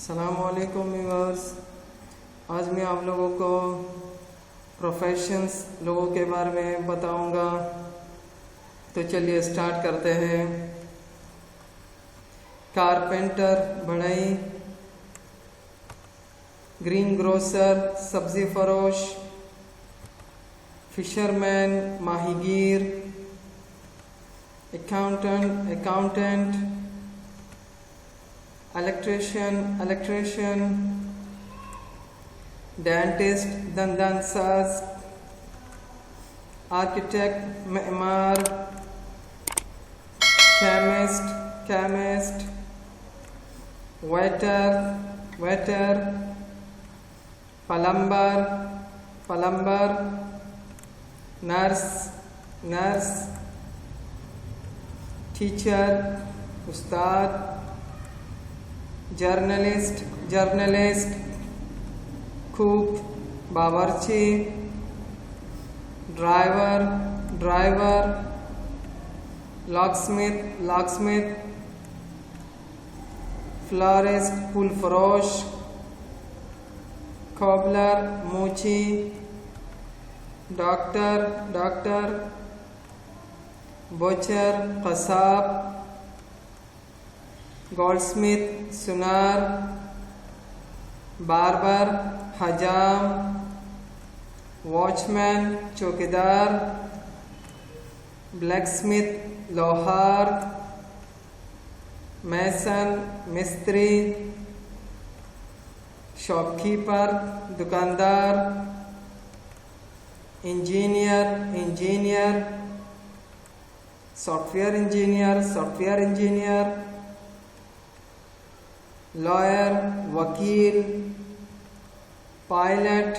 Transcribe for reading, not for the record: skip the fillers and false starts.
अस्सलामुअलैकुम व्यूअर्स। आज मैं आप लोगों को प्रोफेशंस लोगों के बारे में बताऊंगा। तो चलिए स्टार्ट करते हैं। कारपेंटर बढ़ई, ग्रीन ग्रोसर सब्जी फरोश, फिशरमैन माहीगीर, अकाउंटेंट, इलेक्ट्रिशियन, डेंटिस्ट दंदांसाज, आर्किटेक्ट मेमार, chemist, waiter, plumber, nurse, teacher उस्ताद, जर्नलिस्ट, कुक बावर्ची, ड्राइवर, लॉकस्मिथ, फ्लोरिस्ट फूल फरोश, कॉबलर मूची, डॉक्टर, बचर कसाब, गोल्डस्मिथ सुनार, बार्बर हजाम, वॉचमैन चौकीदार, ब्लैकस्मिथ लोहार, मैसन मिस्त्री, शॉपकीपर दुकानदार, इंजीनियर, सॉफ्टवेयर इंजीनियर, लॉयर वकील, पायलट।